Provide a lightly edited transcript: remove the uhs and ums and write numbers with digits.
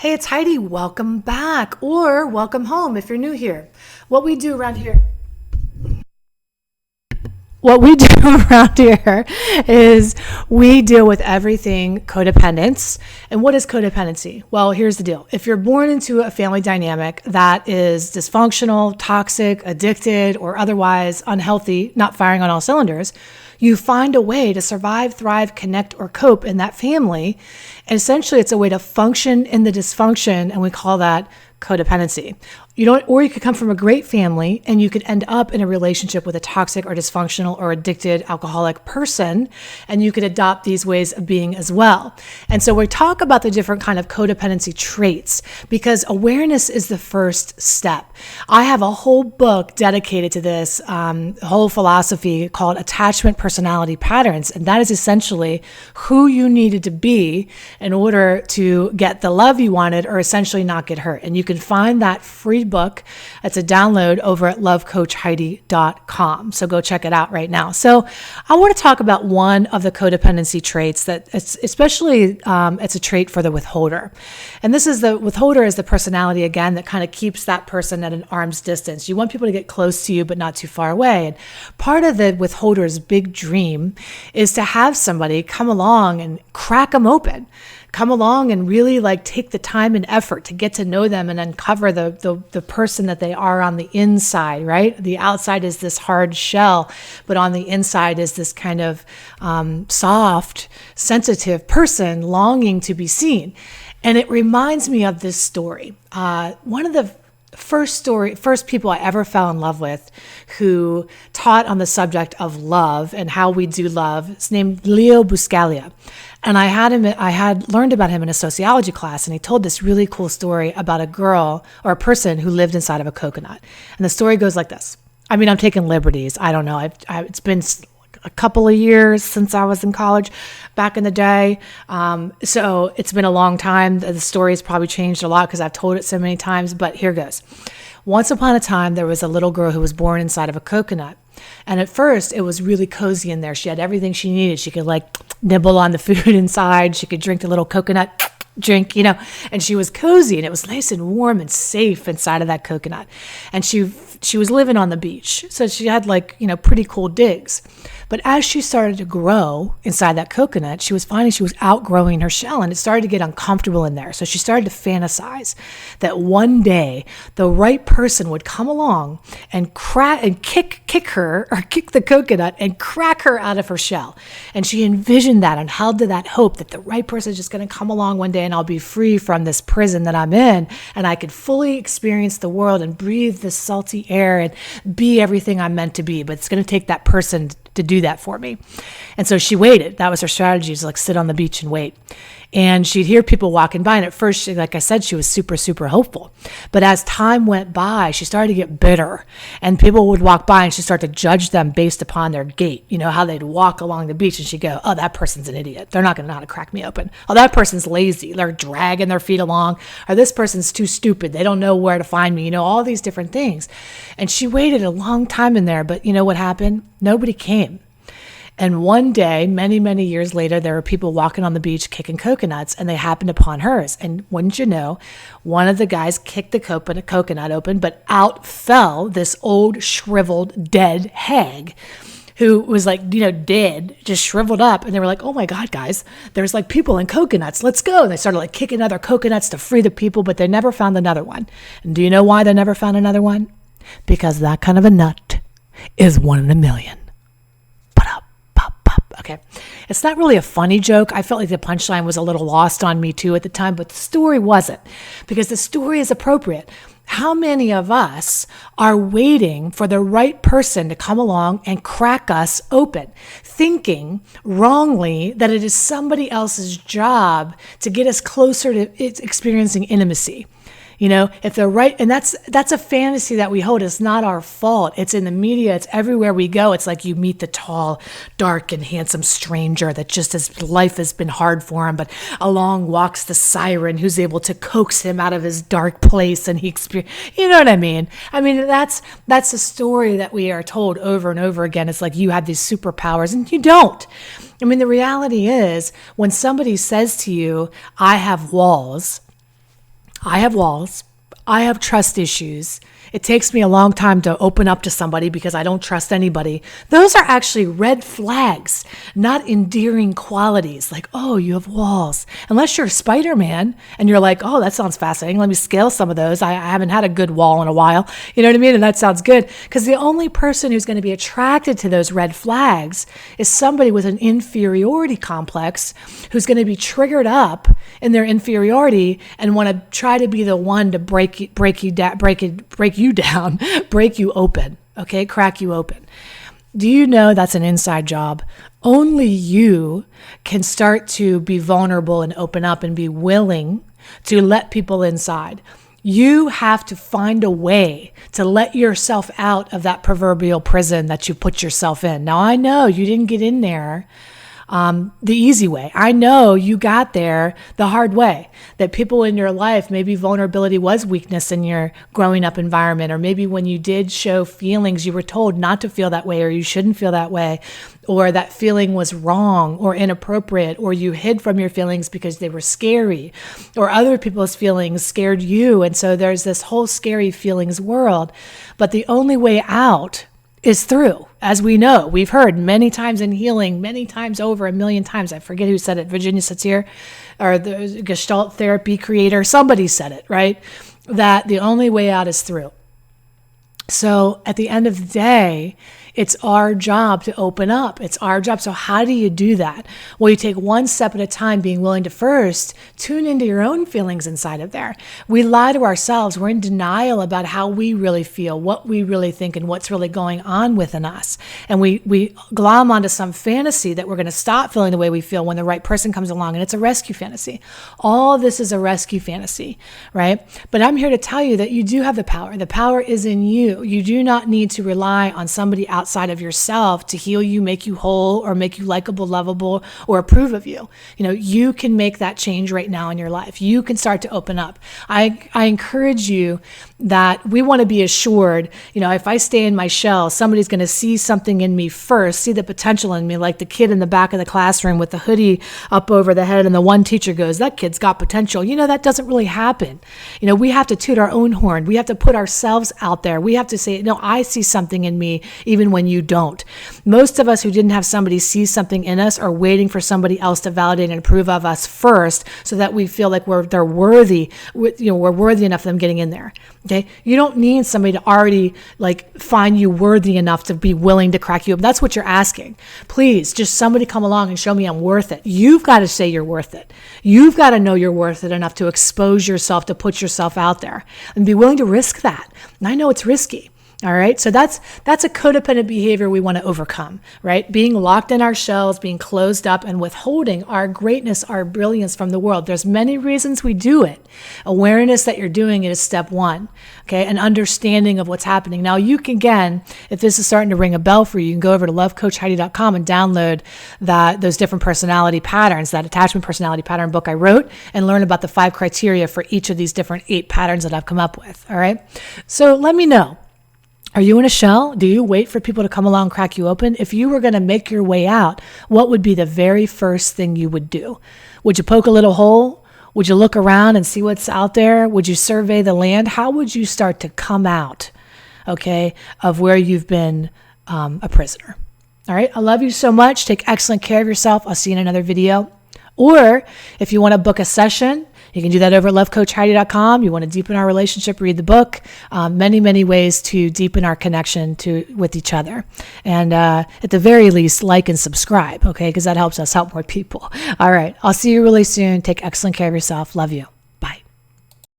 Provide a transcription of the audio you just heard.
Hey, it's Heidi. Welcome back or welcome home if you're new here. What we do around here what we do around here is we deal with everything codependence. And what is codependency? Well, here's the deal. If you're born into a family dynamic that is dysfunctional, toxic, addicted, or otherwise unhealthy, not firing on all cylinders, you find a way to survive, thrive, connect, or cope in that family. And essentially, it's a way to function in the dysfunction, and we call that codependency. Or you could come from a great family and you could end up in a relationship with a toxic or dysfunctional or addicted alcoholic person, and you could adopt these ways of being as well. And so we talk about the different kind of codependency traits because awareness is the first step. I have a whole book dedicated to this whole philosophy called Attachment Personality Patterns, and that is essentially who you needed to be in order to get the love you wanted or essentially not get hurt. And you can find that free book. It's a download over at lovecoachheidi.com. So go check it out right now. So I want to talk about one of the codependency traits that it's especially, it's a trait for the withholder. And this is the withholder is the personality again that kind of keeps that person at an arm's distance. You want people to get close to you, but not too far away. And part of the withholder's big dream is to have somebody come along and crack them open. Come along and really take the time and effort to get to know them and uncover the person that they are on the inside, right? The outside is this hard shell, but on the inside is this kind of soft, sensitive person longing to be seen. And it reminds me of this story. One of the first people I ever fell in love with who taught on the subject of love and how we do love is named Leo Buscaglia. And I had learned about him in a sociology class, and he told this really cool story about a girl or a person who lived inside of a coconut. And the story goes like this. I mean, I'm taking liberties. I don't know. It's been a couple of years since I was in college back in the day. So it's been a long time. The story has probably changed a lot because I've told it so many times, but here goes. Once upon a time, there was a little girl who was born inside of a coconut. And at first, it was really cozy in there. She had everything she needed. She could nibble on the food inside. She could drink the little coconut drink, and she was cozy and it was nice and warm and safe inside of that coconut. And she was living on the beach. So she had pretty cool digs. But as she started to grow inside that coconut, she was finding she was outgrowing her shell and it started to get uncomfortable in there. So she started to fantasize that one day the right person would come along and kick the coconut and crack her out of her shell. And she envisioned that and held to that hope that the right person is just going to come along one day and I'll be free from this prison that I'm in and I could fully experience the world and breathe this salty air and be everything I'm meant to be. But it's going to take that person to do that for me. And so she waited. That was her strategy, is sit on the beach and wait. And she'd hear people walking by. And at first, like I said, she was super, super hopeful. But as time went by, she started to get bitter. And people would walk by and she'd start to judge them based upon their gait, how they'd walk along the beach. And she'd go, oh, that person's an idiot. They're not going to know how to crack me open. Oh, that person's lazy. They're dragging their feet along. Or this person's too stupid. They don't know where to find me. All these different things. And she waited a long time in there. But you know what happened? Nobody came. And one day, many, many years later, there were people walking on the beach kicking coconuts, and they happened upon hers. And wouldn't you know, one of the guys kicked the coconut open, but out fell this old, shriveled, dead hag who was dead, just shriveled up. And they were like, oh my God, guys, there's people in coconuts. Let's go. And they started kicking other coconuts to free the people, but they never found another one. And do you know why they never found another one? Because that kind of a nut is one in a million. Okay. It's not really a funny joke. I felt like the punchline was a little lost on me too at the time, but the story wasn't, because the story is appropriate. How many of us are waiting for the right person to come along and crack us open, thinking wrongly that it is somebody else's job to get us closer to experiencing intimacy? If they're right, and that's a fantasy that we hold. It's not our fault. It's in the media. It's everywhere we go. It's like you meet the tall, dark, and handsome stranger that just his life has been hard for him, but along walks the siren who's able to coax him out of his dark place, and he experiences. You know what I mean? I mean, that's a story that we are told over and over again. It's like you have these superpowers, and you don't. I mean, the reality is when somebody says to you, "I have walls," I have walls. I have trust issues. It takes me a long time to open up to somebody because I don't trust anybody. Those are actually red flags, not endearing qualities. Like, oh, you have walls. Unless you're Spider-Man and you're like, oh, that sounds fascinating. Let me scale some of those. I haven't had a good wall in a while. You know what I mean? And that sounds good. Because the only person who's going to be attracted to those red flags is somebody with an inferiority complex who's going to be triggered up in their inferiority and want to try to be the one to break you down, break you open, okay, crack you open. Do you know that's an inside job? Only you can start to be vulnerable and open up and be willing to let people inside. You have to find a way to let yourself out of that proverbial prison that you put yourself in. Now, I know you didn't get in there the easy way. I know you got there the hard way, that people in your life, maybe vulnerability was weakness in your growing up environment, or maybe when you did show feelings, you were told not to feel that way, or you shouldn't feel that way, or that feeling was wrong or inappropriate, or you hid from your feelings because they were scary, or other people's feelings scared you. And so there's this whole scary feelings world. But the only way out is through. As we know, we've heard many times in healing, many times over, a million times. I forget who said it. Virginia Satir, or the Gestalt therapy creator. Somebody said it, right? That the only way out is through. So at the end of the day, it's our job to open up. It's our job. So how do you do that? Well, you take one step at a time, being willing to first tune into your own feelings inside of there. We lie to ourselves. We're in denial about how we really feel, what we really think, and what's really going on within us. And we glom onto some fantasy that we're going to stop feeling the way we feel when the right person comes along. And it's a rescue fantasy. All of this is a rescue fantasy, right? But I'm here to tell you that you do have the power. The power is in you. You do not need to rely on somebody outside of yourself to heal you, make you whole, or make you likable, lovable, or approve of you. You know, you can make that change right now in your life. You can start to open up. I encourage you that we want to be assured, you know, if I stay in my shell, somebody's going to see something in me first, see the potential in me, like the kid in the back of the classroom with the hoodie up over the head, and the one teacher goes, that kid's got potential. You know, that doesn't really happen. You know, we have to toot our own horn. We have to put ourselves out there. We have to say, no, I see something in me, even when you don't. Most of us who didn't have somebody see something in us are waiting for somebody else to validate and approve of us first, so that we feel like we're worthy, we're worthy enough of them getting in there. Okay. You don't need somebody to already find you worthy enough to be willing to crack you up. That's what you're asking. Please, just somebody come along and show me I'm worth it. You've got to say you're worth it. You've got to know you're worth it enough to expose yourself, to put yourself out there and be willing to risk that. And I know it's risky. All right. So that's a codependent behavior we want to overcome, right? Being locked in our shells, being closed up, and withholding our greatness, our brilliance from the world. There's many reasons we do it. Awareness that you're doing it is step one. Okay. An understanding of what's happening. Now you can, again, if this is starting to ring a bell for you, you can go over to lovecoachheidi.com and download those different personality patterns, that attachment personality pattern book I wrote, and learn about the 5 criteria for each of these different 8 patterns that I've come up with. All right. So let me know. Are you in a shell? Do you wait for people to come along and crack you open? If you were going to make your way out, what would be the very first thing you would do? Would you poke a little hole? Would you look around and see what's out there? Would you survey the land? How would you start to come out, okay, of where you've been a prisoner? All right. I love you so much. Take excellent care of yourself. I'll see you in another video. Or if you want to book a session, you can do that over at lovecoachheidi.com. You want to deepen our relationship, read the book. Many, many ways to deepen our connection with each other. And at the very least, like and subscribe, okay? Because that helps us help more people. All right. I'll see you really soon. Take excellent care of yourself. Love you.